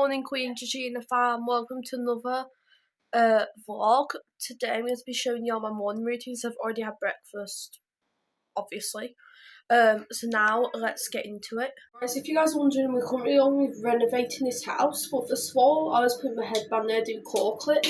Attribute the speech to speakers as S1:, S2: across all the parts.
S1: morning, Queen Georgina fam. Welcome to another vlog. Today I'm going to be showing you all my morning routines. I've already had breakfast, obviously. So now let's get into it. Guys, if you guys are wondering, we're currently only renovating this house, but first of all, I was putting my headband there, do claw clip.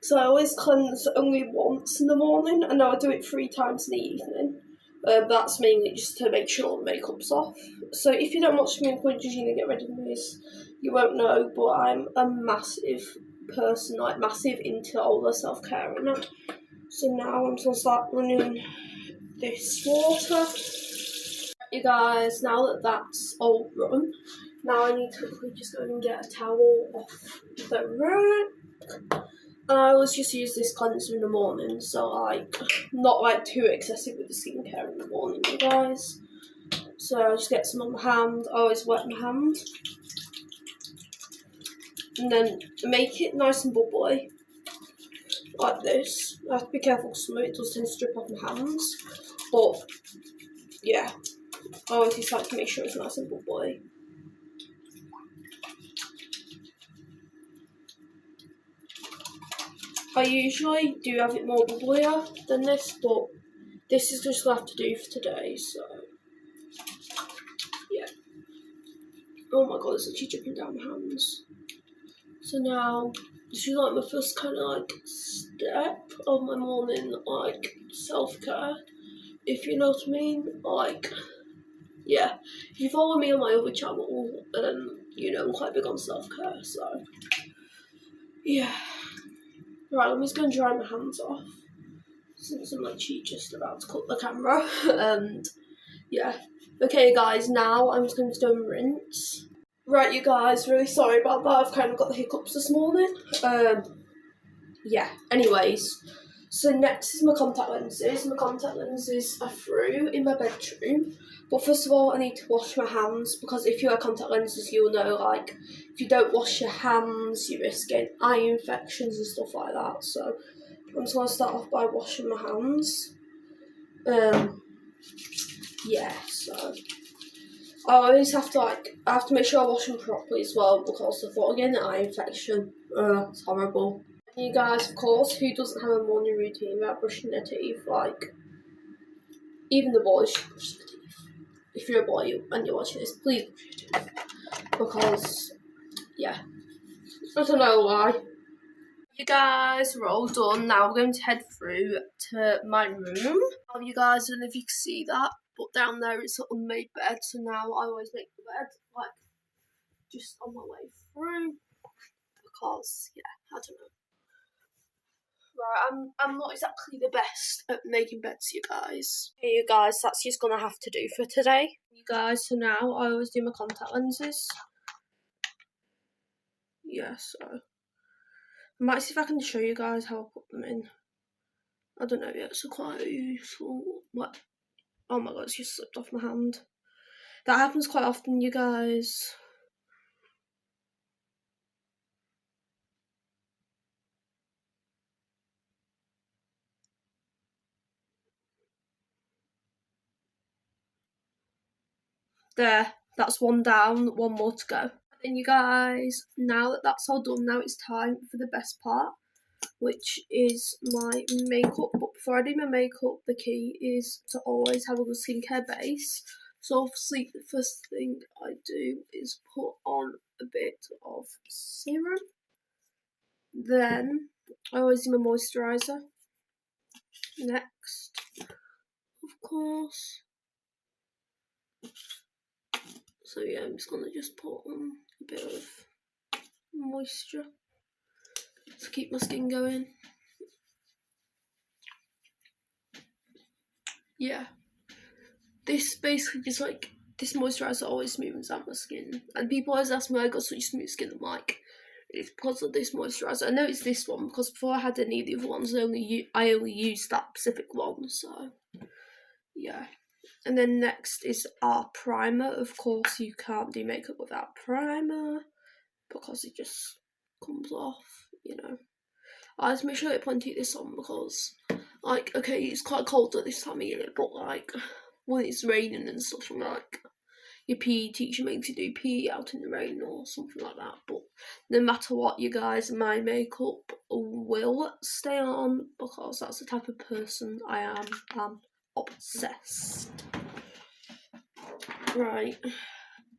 S1: So I always cleanse only once in the morning, and now I do it 3 times in the evening. That's mainly just to make sure the makeup's off. So if you don't watch me and Queen Georgina get ready for this, you won't know, but I'm a massive person, like massive into all the self-care and that. So now I'm just gonna start running this water. You guys, now that that's all run, now I need to quickly just go and get a towel off the rack. I always just use this cleanser in the morning, so like not like too excessive with the skincare in the morning, you guys. So I just get some on my hand. I always wet my hand, and then make it nice and bubbly, like this. I have to be careful because some of it does tend to strip off my hands, but yeah, I always just like to make sure it's nice and bubbly. I usually do have it more bubblier than this, but this is just what I have to do for today, so yeah. Oh my god, it's actually dripping down my hands. So now, this is like my first kind of like step of my morning like self-care, if you know what I mean. Like, yeah, if you follow me on my other channel, you know I'm quite big on self-care, so yeah. Right, I'm just going to dry my hands off, since I'm actually just about to cut the camera, and yeah. Okay guys, now I'm just going to go and rinse. Right, you guys, really sorry about that, I've kind of got the hiccups this morning. Yeah, anyways, so next is my contact lenses. My contact lenses are through in my bedroom, but first of all I need to wash my hands, because if you wear contact lenses you'll know, like, if you don't wash your hands you risk getting eye infections and stuff like that. So I'm just going to start off by washing my hands. Yeah, so I always have to I have to make sure I wash them properly as well, because I thought again, an eye infection, it's horrible. You guys, of course, who doesn't have a morning routine without brushing their teeth? Like, even the boys should brush their teeth. If you're a boy and you're watching this, please brush your teeth, because yeah, I don't know why. You guys, we're all done. Now we're going to head through to my room. You guys, I don't know if you can see that, but down there it's an unmade bed, so now I always make the bed, like, just on my way through, because, yeah, I don't know. Right, I'm not exactly the best at making beds, you guys. Hey, you guys, that's just gonna have to do for today. You guys, so now I always do my contact lenses. Yeah, so I might see if I can show you guys how I put them in. I don't know yet, so quite useful. What? Oh my god, it's just slipped off my hand. That happens quite often, you guys. There, that's one down, one more to go. And you guys, now that that's all done, now it's time for the best part, which is my makeup. But before I do my makeup, the key is to always have a good skincare base. So obviously the first thing I do is put on a bit of serum. Then I always do my moisturiser. Next, of course. So yeah, I'm just gonna just put on a bit of moisture to keep my skin going. Yeah, this basically just like, this moisturiser always smooths out my skin, and people always ask me why I got such smooth skin. I'm like, it's because of this moisturiser. I know it's this one because before I had any of the other ones, I only used that specific one. So yeah, and then next is our primer. Of course, you can't do makeup without primer because it just comes off, you know. I just make sure I plenty of this on because, like, okay, it's quite cold at this time of year, but like when it's raining and stuff, I'm like, your PE teacher makes you do PE out in the rain or something like that. But no matter what, you guys, my makeup will stay on because that's the type of person I am. I'm obsessed. Right.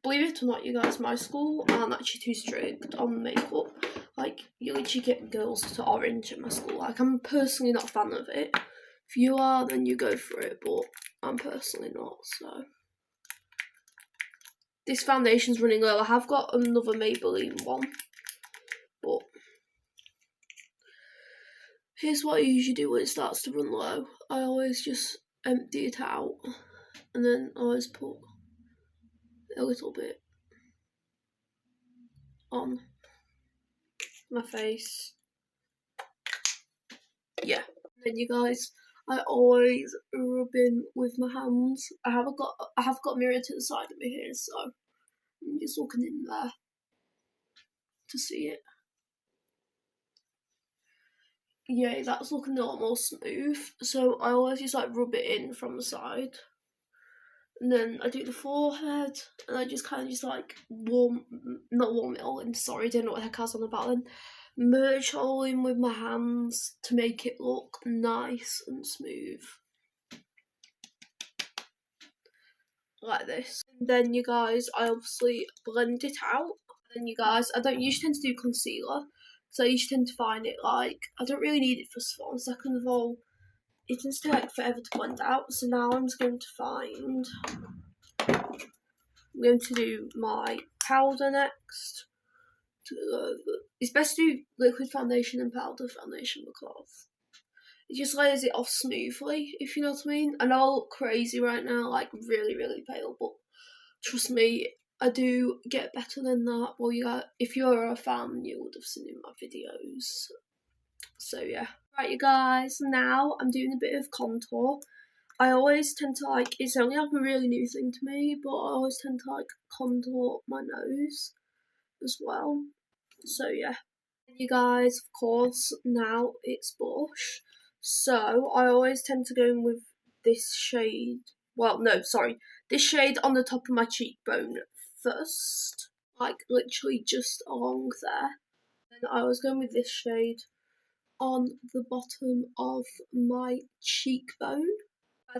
S1: Believe it or not, you guys, my school aren't actually too strict on makeup. Like, you literally get girls to orange at my school. Like, I'm personally not a fan of it. If you are, then you go for it, but I'm personally not, so. This foundation's running low. I have got another Maybelline one, but here's what I usually do when it starts to run low. I always just empty it out, and then I always put a little bit on my face. Yeah. And then you guys, I always rub in with my hands. I have got a mirror to the side of me here, so I'm just looking in there to see it. Yeah, that's looking a lot more smooth. So I always just like rub it in from the side. And then I do the forehead, and I just kind of just like not warm it all in, sorry, I don't know what the heck I was on about then. Merge all in with my hands to make it look nice and smooth. Like this. And then you guys, I obviously blend it out. And then you guys, I don't usually tend to do concealer, so I usually tend to find it like, I don't really need it first of all, and second of all, it tends to take like forever to blend out. So now I'm just going to I'm going to do my powder next. It's best to do liquid foundation and powder foundation because it just layers it off smoothly, if you know what I mean. I know I look crazy right now, like really, really pale, but trust me, I do get better than that. Well, if you're a fan, you would have seen in my videos. So yeah. Right, you guys, now I'm doing a bit of contour. I always tend to like, it's only like a really new thing to me, but I always tend to like contour my nose as well. So yeah. You guys, of course, now it's blush. So I always tend to go in with this shade. Well, no, sorry. This shade on the top of my cheekbone first. Like literally just along there. Then I was going with this shade on the bottom of my cheekbone.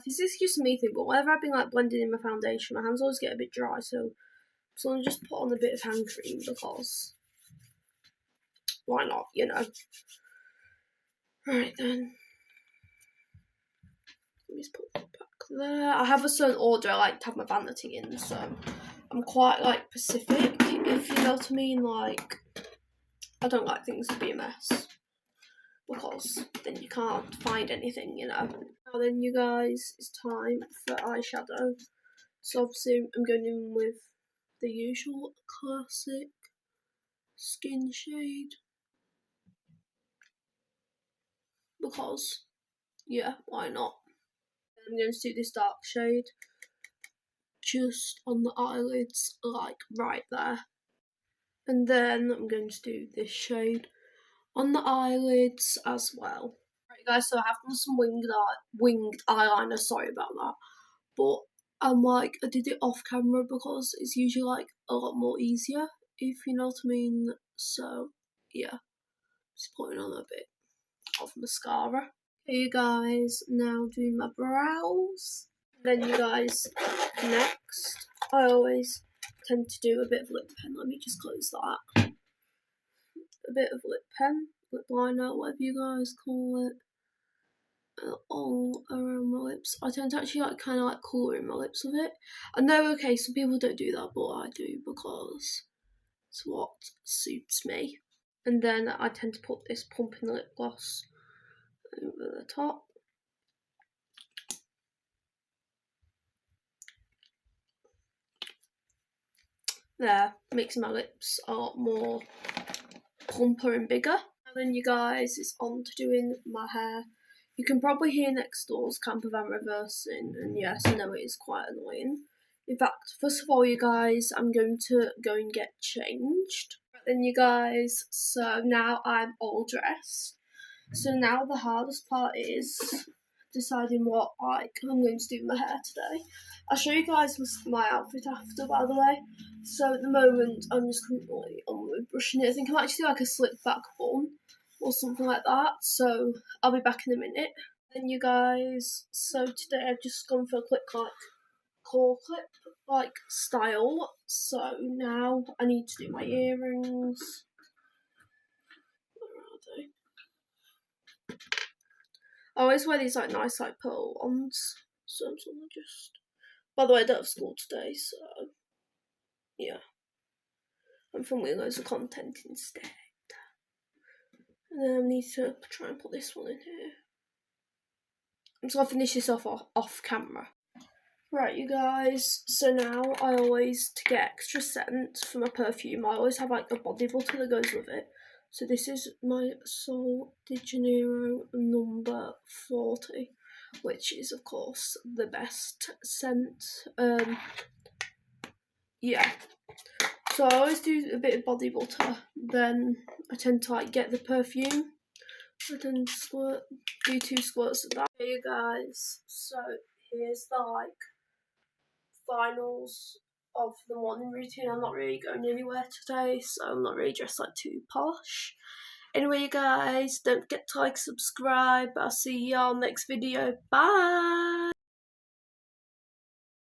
S1: This is just me thing, but whenever I've been like blending in my foundation, my hands always get a bit dry, so I'm just put on a bit of hand cream because why not, you know? Right then. Let me just put that back there. I have a certain order I like to have my vanity in, so I'm quite like specific, if you know what I mean. Like, I don't like things to be a mess because then you can't find anything, you know. Now then, you guys, it's time for eyeshadow. So obviously I'm going in with the usual classic skin shade because, yeah, why not? I'm going to do this dark shade just on the eyelids, like right there. And then I'm going to do this shade on the eyelids as well. Right guys, so I have done some winged eyeliner, sorry about that. But I did it off camera because it's usually like a lot more easier, if you know what I mean. So yeah, just putting on a bit of mascara. Okay, you guys, now doing my brows. Then you guys, next, I always tend to do a bit of lip pen. Let me just close that. A bit of lip pen, lip liner, whatever you guys call it, all around my lips. I tend to actually like kind of like colouring my lips with it. I know, okay, some people don't do that, but I do because it's what suits me. And then I tend to put this pumping lip gloss over the top. There, makes my lips a lot more plumper and bigger. And then you guys, it's on to doing my hair. You can probably hear next door's camper van reversing, and yes, I know it is quite annoying. In fact, first of all, you guys, I'm going to go and get changed. Then you guys, so now I'm all dressed. So now the hardest part is deciding what I'm going to do with my hair today. I'll show you guys my outfit after, by the way. So at the moment, I'm just currently brushing it. I think I'm actually like a slick back bun or something like that. So I'll be back in a minute. Then you guys, so today I've just gone for a quick claw clip style. So now I need to do my earrings. Where are they? I always wear these nice pearl ones. So I'm gonna just. By the way, I don't have school today, so yeah. I'm filming loads of content instead. And then I need to try and put this one in here. I'm just gonna finish this off camera. Right, you guys, so now I always, to get extra scent for my perfume, I always have a body butter that goes with it. So this is my Sol de Janeiro number 40, which is of course the best scent. Yeah. So I always do a bit of body butter, then I tend to get the perfume. I then do 2 squirts of that. Hey you guys, so here's the finals of the morning routine. I'm not really going anywhere today, so I'm not really dressed too posh. Anyway, you guys, don't forget to subscribe. I'll see y'all next video. Bye!